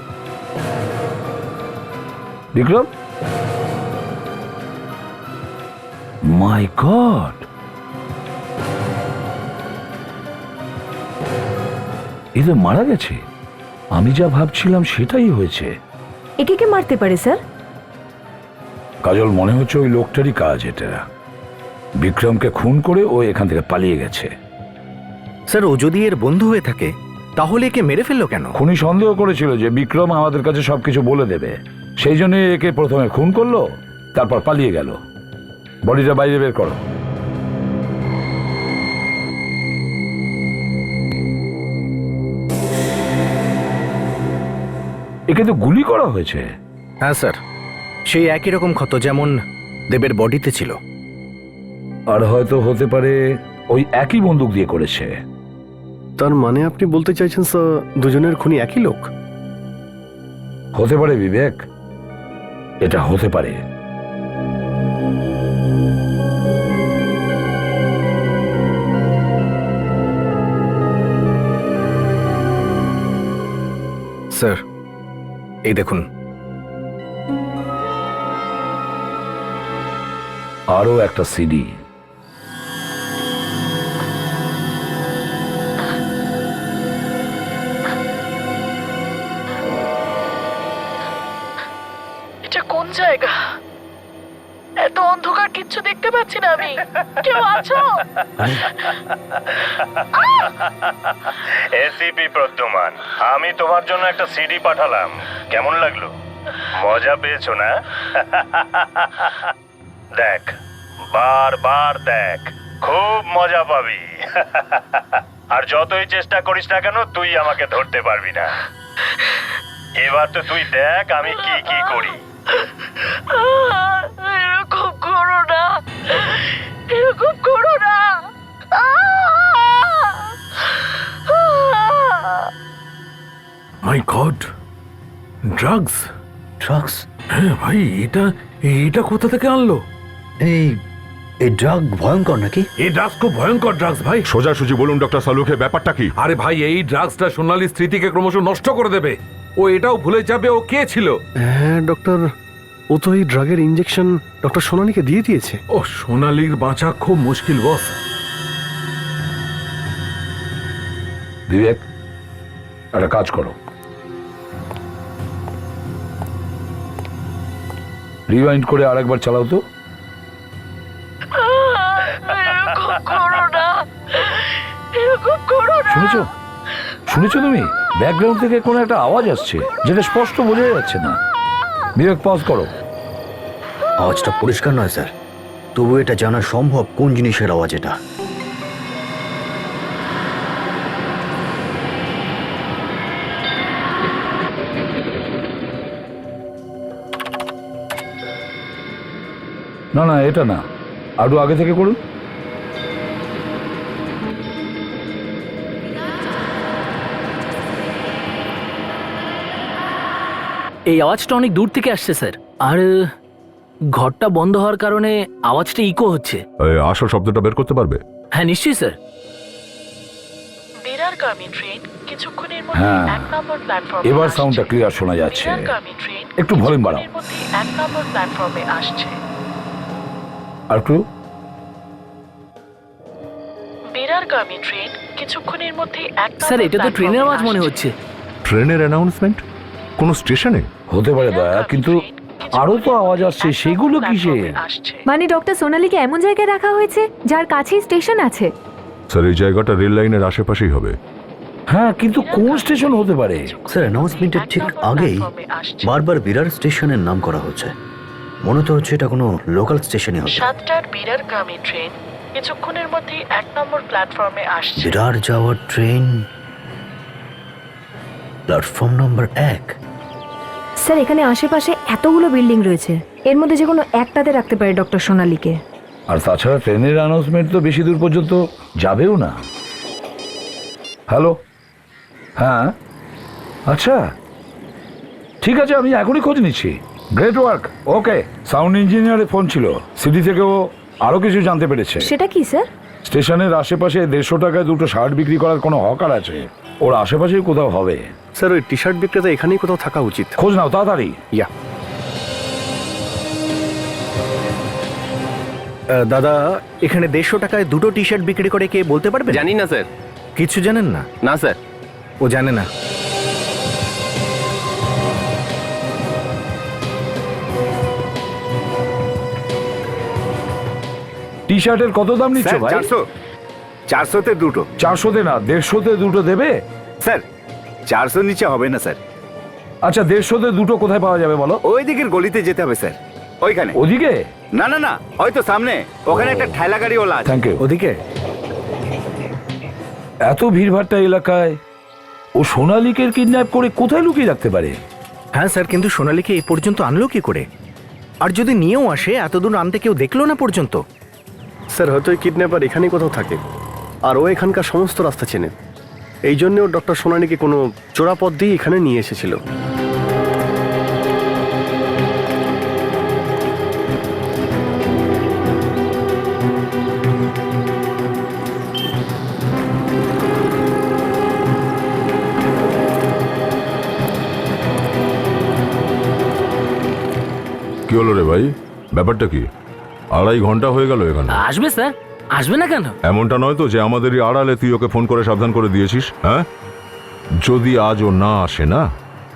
বিক্রম? মাই গড, এ তো মারা গেছে। আমি যা ভাবছিলাম সেটাই হয়েছে। একে কে মারতে পারে স্যার? কাজল, মনে হচ্ছে ওই লোকটারই কাজ এটা। বিক্রমকে খুন করে ও এখান থেকে পালিয়ে গেছে। স্যার, ও যদি এর বন্ধু হয়ে থাকে তাহলে একে মেরে ফেললো কেন? খুনি সন্দেহ করেছিল যে বিক্রম আমাদের কাছে সবকিছু বলে দেবে, সেই জন্য একে প্রথমে খুন করলো, তারপর পালিয়ে গেল। বডিটা বাইরে বের করো। একে তো গুলি করা হয়েছে। হ্যাঁ স্যার, সেই একই রকম ক্ষত যেমন দেবের বডিতে ছিল। আর হয়তো হতে পারে ওই একই বন্দুক দিয়ে করেছে। তার মানে আপনি বলতে চাইছেন স্যার দুজনের খুনি একই লোক? হতে পারে বিবেক, এটা হতে পারে। স্যার, এই দেখুন। আরো একটা সিডি। এটা কোন জায়গা? এত অন্ধকার, কিচ্ছু দেখতে পাচ্ছি না আমি। কেউ আছো? এসিপি প্রদ্যুমান, আমি তোমার জন্য একটা সিডি পাঠালাম। কেমন লাগলো? মজা পেয়েছো না? দেখ, বারবার দেখ, খুব মজা পাবি। আর যতই চেষ্টা করিস না কেন, তুই আমাকে ধরতে পারবি না। এবার তো তুই দেখ আমি কি কি করি। এরকম করো না, এরকম করো না। মাই গড, ড্রাগস! ড্রাগস? হ্যাঁ ভাই, এটা কোথা থেকে আনলো? এই ড্রাগ ভয়ঙ্কর নাকি? এই ড্রাগস খুব ভয়ঙ্কর ড্রাগস ভাই। সোজাসুজি বলুন ডক্টর সালুকে, ব্যাপারটা কি? আরে ভাই, এই ড্রাগসটা সোনালীর স্মৃতিকে ক্রমশ নষ্ট করে দেবে। ও এটাও ভুলে যাবে ও কে ছিল। হ্যাঁ ডক্টর, ও তো এই ড্রাগের ইঞ্জেকশন ডক্টর সোনালীকে দিয়ে দিয়েছে। ও, সোনালীর বাঁচা খুব মুশকিল বস। বিবেক, একটা কাজ করো, রিওয়াইন্ড করে আরেকবার চালাও তো। এরকম করো না, এরকম করো না। শুনেছো? শুনেছো তুমি? ব্যাকগ্রাউন্ড থেকে কোনো একটা আওয়াজ আসছে যেটা স্পষ্ট বোঝা যাচ্ছে না। বিবেক, পজ করো। আওয়াজটা পরিষ্কার নয় স্যার, তবু এটা জানা সম্ভব কোন জিনিসের আওয়াজ এটা। না না, এটা না, আরো আগে থেকে করুন। এই আওয়াজটা অনেক দূর থেকে আসছে স্যার, আর ঘরটা বন্ধ হওয়ার কারণে আওয়াজটা ইকো হচ্ছে। আসল শব্দটা বের করতে পারবে? হ্যাঁ নিশ্চয়ই স্যার। বিরারগামী ট্রেন কিছুক্ষণের মধ্যে হ্যাঁ, 1 নম্বর প্ল্যাটফর্মে এবার আসছে। সাউন্ডটা ক্লিয়ার শোনা যাচ্ছে। বিরারগামী ট্রেন একটু ভলিউম বাড়াও। কিছুক্ষণের মধ্যে 1 নম্বর প্ল্যাটফর্মে আসছে। আর একটু। বিরারগামী ট্রেন কিছুক্ষণের মধ্যে 1 নম্বর স্যার, এটা তো ট্রেনের আওয়াজ মনে হচ্ছে। ট্রেনের অ্যানাউন্সমেন্ট? কোনো স্টেশনে? হতে পারে দয়া, কিন্তু আরো তো আওয়াজ আসছে, সেগুলো কিসের? মানে ডক্টর সোনালীকে এমন জায়গায় রাখা হয়েছে যার কাছেই স্টেশন আছে। স্যার এই জায়গাটা রেল লাইনের আশেপাশেই হবে। হ্যাঁ, কিন্তু কোন স্টেশন হতে পারে? স্যার অ্যানাউন্সমেন্টের ঠিক আগেই বারবার বিরার স্টেশনের নাম করা হচ্ছে। মনে তো হচ্ছে এটা কোনো লোকাল স্টেশনই হবে। 7টার বিরারগামী ট্রেন কিছুক্ষণের মধ্যেই 1 নম্বর প্ল্যাটফর্মে আসছে। বিরার যাওয়ার ট্রেন প্ল্যাটফর্ম নম্বর 1। স্যার এখানে আশেপাশে এতগুলো বিল্ডিং রয়েছে, এর মধ্যে যে কোনো একটাতে রাখতে পারে ডক্টর সোনালীকে। আর তাছাড়া ট্রেনের অ্যানাউন্সমেন্ট তো বেশি দূর পর্যন্ত যাবেও না। হ্যালো, হ্যাঁ, আচ্ছা ঠিক আছে, আমি এখনই খোঁজ নিচ্ছি। Great work. ওকে, সাউন্ড ইঞ্জিনিয়ারের ফোন ছিল, সিটি থেকেও আরো কিছু জানতে পেরেছে। সেটা কি স্যার? স্টেশনের আশেপাশে 150 টাকায় 2টো শার্ট বিক্রি করার কোনো হকার আছে, ওর আশেপাশেই কোথাও হবে। স্যার ওই টি শার্ট বিক্রেতা এখানেই কোথাও থাকা উচিত। খোঁজ নাও তাড়াতাড়ি। ইয়া দাদা, এখানে 150 টাকায় 2টো টি শার্ট বিক্রি করে কে বলতে পারবে? জানি না স্যার। কিছু জানেন না? না স্যার। ও জানে না। টি শার্টের কত দাম নিচ্ছ ভাই? 400-তে 2টো। 400-তে না, 150-তে 2টো দেবে? স্যার 400 নিচে হবে না স্যার। আচ্ছা, 150-তে 2টো কোথায় পাওয়া যাবে বলো? ওই দিকের গলিতে যেতে হবে স্যার, ওইখানে। ওদিকে? না না না, হয়তো সামনে, ওখানে একটা ঠেলা গাড়িওয়ালা আছে। Thank you. ওদিকে? এত ভিড়ভাট্টা এলাকায় ও সোনালীকে কিডন্যাপ করে কোথায় লুকিয়ে রাখতে পারে? হ্যাঁ স্যার, কিন্তু সোনালীকে এই পর্যন্ত আনলো কি করে? আর যদি নিয়েও আসে, এতদূর আনতে কেউ দেখলো না পর্যন্ত। স্যার হয়তো এই কিডন্যাপার এখানেই কোথাও থাকে, আর ও এখানকার সমস্ত রাস্তা চেনে। এই জন্যও ডক্টর সোনালীকে কোনো চোরা পথ দিয়ে এখানে নিয়ে এসেছিল। কি হলো রে ভাই, ব্যাপারটা কি? 2.5 ঘন্টা হয়ে গেল এখানে। আসবে স্যার, আসবে না কেন? এমনটা নয় তো যে আমাদেরই আড়ালে তুই ওকে ফোন করে সাবধান করে দিয়েছিস? হ্যাঁ, যদি আজ ও না আসে না,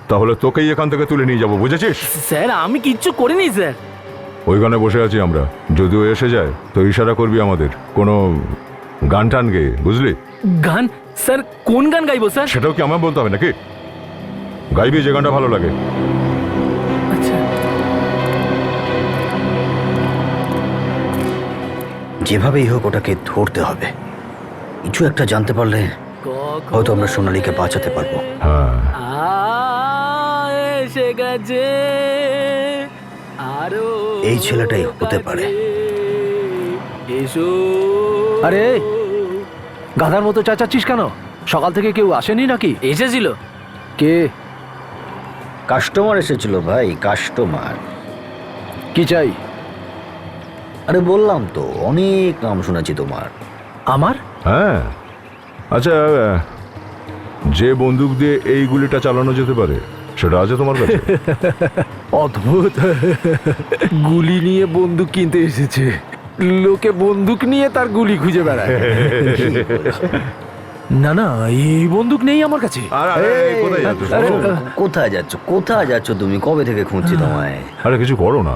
তাহলে তোকেই এখান থেকে তুলে নিয়ে যাবো, বুঝেছিস? স্যার আমি কিচ্ছু করিনি স্যার। ওইখানে বসে আছি আমরা, যদি ও এসে যায় তো ইশারা করবি আমাদের, কোনো গান টান গেয়ে, বুঝলি? গান? স্যার কোন গান গাইবো স্যার? সেটাও কি আমায় বলতে হবে নাকি? গাইবি যে গানটা ভালো লাগে। আচ্ছা। যেভাবেই হোক ওটাকে ধরতে হবে। কিছু একটা জানতে পারলে হয়তো আমরা সোনালীকে বাঁচাতে পারবো। হ্যাঁ, এসে গেছে, আরো এই ছেলেটাই হতে পারে। এসো। আরে গাধার মতো চাচাচ্ছিস কেন? সকাল থেকে কেউ আসেনি নাকি? এসেছিল। কে? কাস্টমার এসেছিল ভাই, কাস্টমার। কি চাই? আরে বললাম তো, অনেক নাম শুনেছি তোমার। আমার? হ্যাঁ। আচ্ছা, যে বন্দুক দিয়ে এই গুলিটা চালানো যেতে পারে সেটা আছে তোমার কাছে? অদ্ভুত, গুলি নিয়ে বন্দুক কিনতে এসেছে, লোকে বন্দুক নিয়ে তার গুলি খুঁজে বেড়ায়। না না, এই বন্দুক নেই আমার কাছে। কোথায় যাচ্ছ, কোথায় যাচ্ছ তুমি? কবে থেকে খুঁজছি তোমায়। আরে কিছু করো না।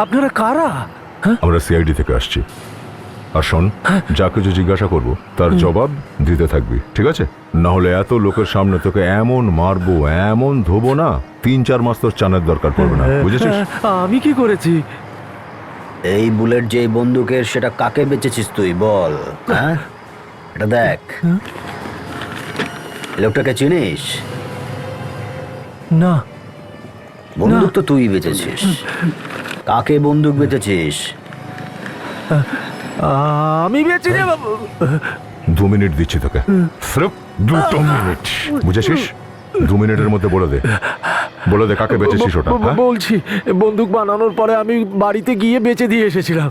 আপনারা কারা? আমরা সিআইডি থেকে আসছি। আর শোন, যা কিছু জিজ্ঞাসা করবো তার জবাব দিতে থাকবি, ঠিক আছে? না হলে এত লোকের সামনে তোকে এমন মারবো, এমন ধোবো না, 3-4 মাস তোর চানের দরকার পড়বে না, বুঝেছিস? আমি কি করেছি? এই বুলেট যে বন্দুকের, সেটা কাকে বেচেছিস তুই বল? হ্যাঁ, এটা দেখ। লোকটাকে চিনিস? না। বন্দুক তো তুই বেচেছিস। কাকে বন্দুক বেচেছিস? আমি বেচি রে বাবু। 2 মিনিট দিচ্ছি তোকে, সির্ফ 2 মিনিট, বুঝেছিস? 2 মিনিটের মধ্যে বলে দে কাকে বেচেছিস ওটা। বলছি, বন্দুক বানানোর পরে আমি বাড়িতে গিয়ে বেচে দিয়ে এসেছিলাম।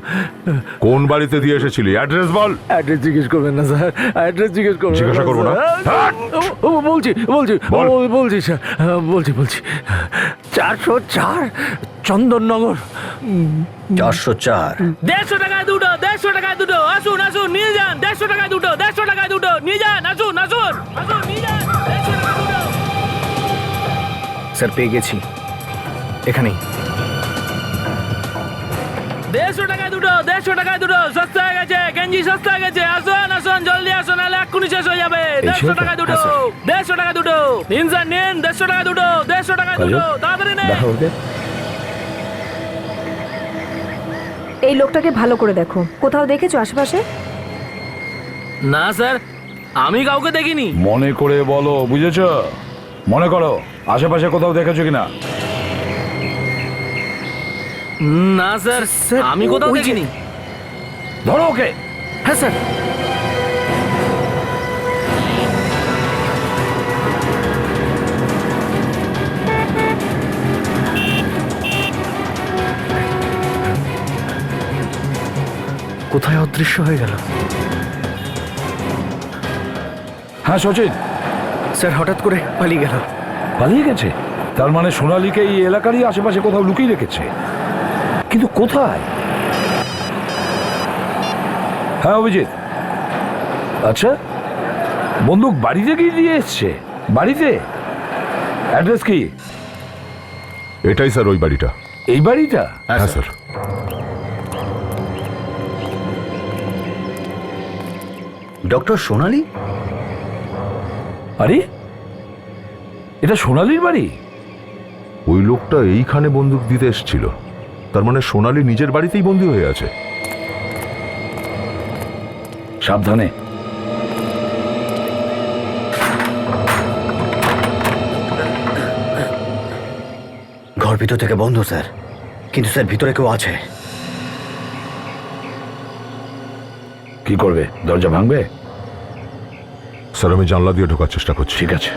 কোন বাড়িতে দিয়ে এসেছিলি? অ্যাড্রেস বল। অ্যাড্রেস জিজ্ঞেস করবেন না স্যার, অ্যাড্রেস জিজ্ঞেস করবেন। জিজ্ঞাসা করবো না। বলছি স্যার, বলছি 404 চন্দননগর। 404? 150 টাকায় দুটো, 150 টাকায় দুটো। আসুন আসুন, নিয়ে যান। 150 টাকায় দুটো, 150 টাকায় দুটো, নিয়ে যান। আসুন আসুন আসুন, নিয়ে যান। 150 টাকায় দুটো। স্যার পেয়ে গেছি, এখানেই। 150 টাকায় দুটো, 150 টাকায় দুটো, সস্তা হয়ে গেছে, গেঞ্জি সস্তা হয়ে গেছে, আসুন আসুন জলদি আসুন, নাহলে এক্ষুনি শেষ হয়ে যাবে। 150 টাকায় দুটো, 150 টাকা দুটো, নিন স্যার নিন, 150 টাকা দুটো, 150 টাকায় দুটো, তাড়াতাড়ি নিন। এই লোকটাকে ভালো করে দেখো, কোথাও দেখেছো আশেপাশে? না স্যার, আমি কাউকে দেখিনি। মনে করে বলো, বুঝেছো? মনে করো আশেপাশে কোথাও দেখেছো কিনা। না স্যার, আমি কোথাও দেখিনি। ধরো ওকে। হ্যাঁ স্যার। কোথায় অদৃশ্য হয়ে গেল? হ্যাঁ সচিন। স্যার হঠাৎ করে পালিয়ে গেল। পালিয়ে গেছে? তার মানে সোনালীকে এই এলাকারই আশেপাশে কোথাও লুকিয়ে রেখেছে, কিন্তু কোথায়? হ্যাঁ অভিজিৎ, আচ্ছা বন্দুক বাড়িতে গিয়ে দিয়ে এসছে? বাড়িতে? অ্যাড্রেস কি? এটাই স্যার ওই বাড়িটা। এই বাড়িটা? হ্যাঁ স্যার। ডক্টর সোনালী? আরে এটা সোনালীর বাড়ি? ওই লোকটা এইখানে বন্দুক দিতে এসেছিল, তার মানে সোনালী নিজের বাড়িতেই বন্দী হয়ে আছে। সাবধানে। ঘর ভিতর থেকে বন্ধ স্যার, কিন্তু স্যার ভিতরে কেউ আছে। কি করবে? দরজা ভাঙবে? স্যার আমি জানলা দিয়ে ঢোকার চেষ্টা করছি। ঠিক আছে।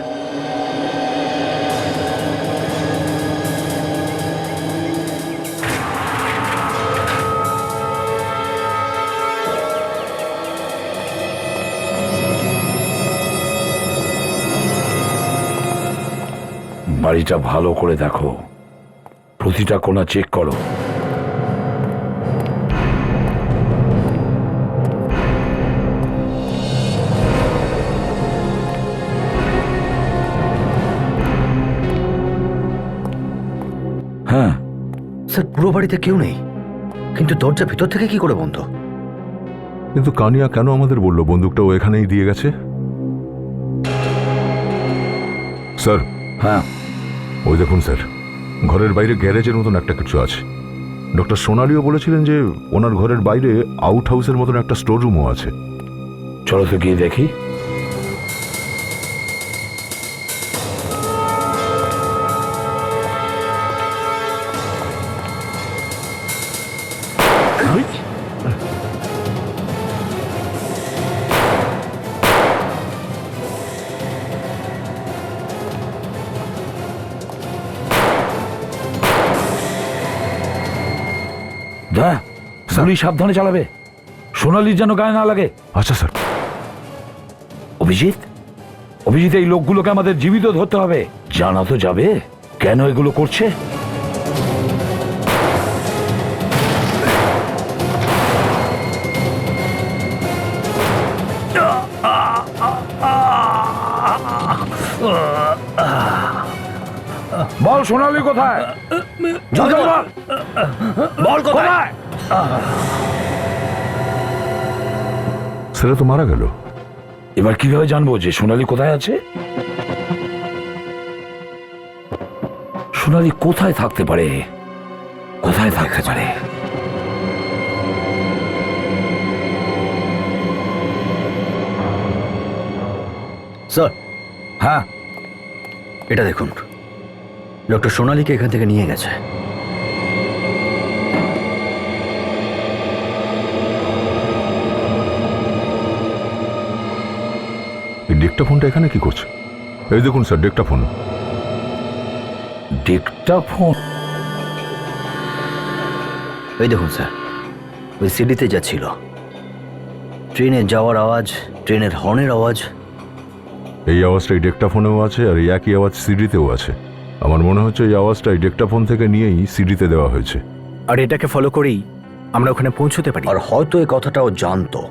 বাড়িটা ভালো করে দেখো, প্রতিটা কোণা চেক করো। হ্যাঁ স্যার পুরো বাড়িতে কেউ নেই, কিন্তু দরজা ভিতর থেকে কি করে বন্ধ? কিন্তু কানিয়া কেন আমাদের বললো বন্দুকটা ও এখানেই দিয়ে গেছে? স্যার। হ্যাঁ ওই দেখুন স্যার, ঘরের বাইরে গ্যারেজের মতন একটা কিছু আছে। ডক্টর সোনালীও বলেছিলেন যে ওনার ঘরের বাইরে আউট হাউসের মতন একটা স্টোর রুমও আছে। চলো তো গিয়ে দেখি। গুলি সাবধানে চালাবে, সোনালীর যেন গায়ে না লাগে। আচ্ছা স্যার। অভিজিৎ, অভিজিৎ এই লোকগুলোকে আমাদের জীবিত ধরতে হবে। জানা তো যাবে কেন এগুলো করছে। বল সোনালী কোথায়? বল কোথায়? ছেলে তো মারা গেল। এবার কিভাবে জানবো যে সোনালী কোথায় আছে? সোনালী কোথায় থাকতে পারে? কোথায় থাকতে পারে? স্যার। হ্যাঁ এটা দেখুন, ডক্টর সোনালীকে এখান থেকে নিয়ে গেছে। এই ডিক্টাফোনটা এখানে কি করছে? এই দেখুন স্যার, ডিক্টাফোন। ডিক্টাফোন? এই দেখুন স্যার, ওই সিডিতে যা ছিল, ট্রেনের যাওয়ার আওয়াজ, ট্রেনের হর্নের আওয়াজ। এই আওয়াজটা এই ডিক্টাফোনেও আছে, আর এই একই আওয়াজ সিডিতেও আছে। আমার মনে হচ্ছে এই আওয়াজটা এই ডিক্টাফোন থেকে নিয়েই সিডিতে দেওয়া হয়েছে। আর এটাকে ফলো করেই আমরা ওখানে পৌঁছতে পারি। আর হয়তো এই কথাটা ও জানতো।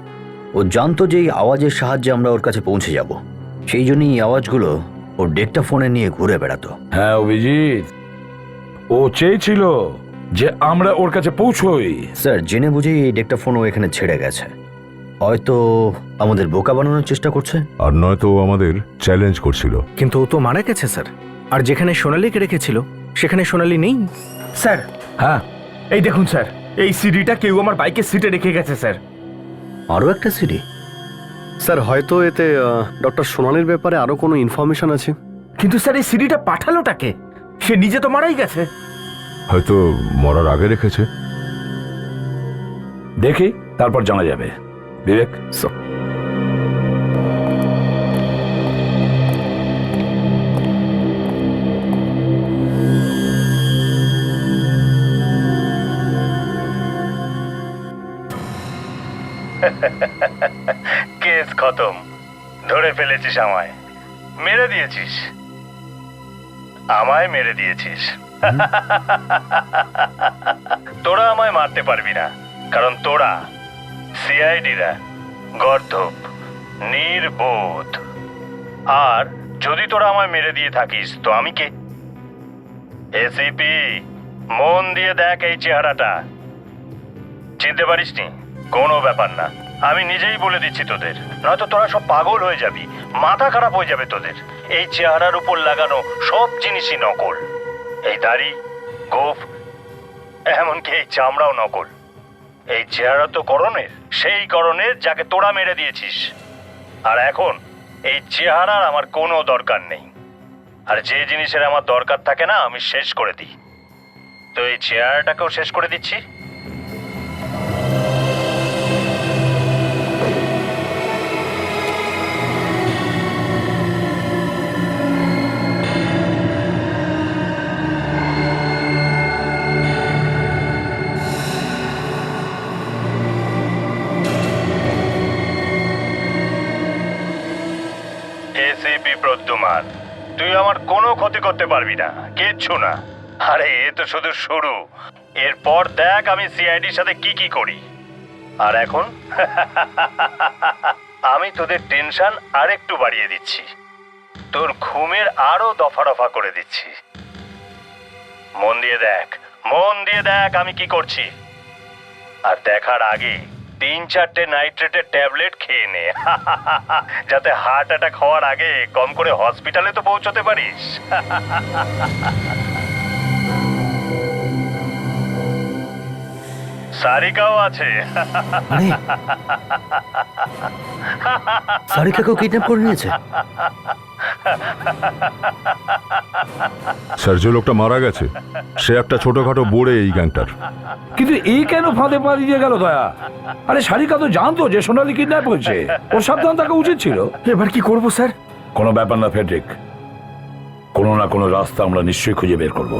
ও জানতো যে এই আওয়াজের সাহায্যে আমরা ওর কাছে পৌঁছে যাব। সেই জন্যই এই আওয়াজগুলো ও ডেকটা ফোনে নিয়ে ঘুরে বেড়াতো। হ্যাঁ অভিজিৎ, ও চেয়েছিল যে আমরা ওর কাছে পৌঁছই। স্যার, জেনে বুঝেই এই ডেকটা ফোন ও এখানে ছেড়ে গেছে। হয়তো আমাদের বোকা বানানোর চেষ্টা করছে, আর নয়তো ও আমাদের চ্যালেঞ্জ করছিল। কিন্তু ও তো মারা গেছে স্যার। আর যেখানে সোনালীকে রেখেছিল সেখানে সোনালী নেই। স্যার, হ্যাঁ এই দেখুন স্যার, এই সিডিটা কেউ আমার বাইকের সিটে রেখে গেছে স্যার। আরও একটা সিডি। স্যার, হয়তো এতে ডক্টর সোনালির ব্যাপারে আরো কোনো ইনফরমেশন আছে। কিন্তু স্যার, এই সিডিটা পাঠালোটাকে? সে নিজে তো মারাই গেছে। হয়তো মরার আগে রেখেছে। দেখি, তারপর জানা যাবে। বিবেক, কেস খতম। ধরে ফেলেছিস আমায়, মেরে দিয়েছিস। আমায় মেরে দিয়েছিস। তোরা আমায় মারতে পারবি না, কারণ তোরা সিআইডিরা গর্ধপ, নির্বোধ। আর যদি তোরা আমায় মেরে দিয়ে থাকিস তো আমি কে? এসিপি, মন দিয়ে দেখ এই চেহারাটা। চিনতে পারিসনি? কোনো ব্যাপার না, আমি নিজেই বলে দিচ্ছি তোদের, নয়তো তোরা সব পাগল হয়ে যাবি, মাথা খারাপ হয়ে যাবে তোদের। এই চেহারার উপর লাগানো সব জিনিসই নকল। এই দাড়ি, গোঁফ, এমনকি এই চামড়াও নকল। এই চেহারা তো করণের, সেই করণের যাকে তোরা মেরে দিয়েছিস। আর এখন এই চেহারার আমার কোনো দরকার নেই। আর যে জিনিসের আমার দরকার থাকে না আমি শেষ করে দিই। তো এই চেহারাটাকেও শেষ করে দিচ্ছি। এসিপি প্রদ্যুমান, তুই আমার কোনো ক্ষতি করতে পারবি না, কিচ্ছু না। আরে এ তো শুধু শুরু। এরপর দেখ আমি সিআইডির সাথে কি কি করি। আর এখন আমি তোদের টেনশন আরেকটু বাড়িয়ে দিচ্ছি, তোর ঘুমের আরো দফা রফা করে দিচ্ছি। মন দিয়ে দেখ, মন দিয়ে দেখ আমি কি করছি। আর দেখার আগে 3-4টে নাইট্রেটের ট্যাবলেট খেয়ে নে, যাতে হার্ট অ্যাটাক হওয়ার আগে কম করে হসপিটালে তো পৌঁছতে পারিস। সারিকাও আছে। সারিকাকেও কিডন্যাপ করে নিয়েছে। স্যার, যে লোকটা মারা গেছে সে একটা ছোটখাটো বোড়ে এই গ্যাংটার। কিন্তু এই কেন ফাঁদে পা দিয়ে গেল দয়া? আরে সারিকা তো জানতো যে সোনালী কিডন্যাপ হয়েছে, ওর সাবধান থাকা উচিত ছিল। এবার কি করব স্যার? কোনো ব্যাপার না ফেডরিক, কোনো না কোনো রাস্তা আমরা নিশ্চয়ই খুঁজে বের করবো।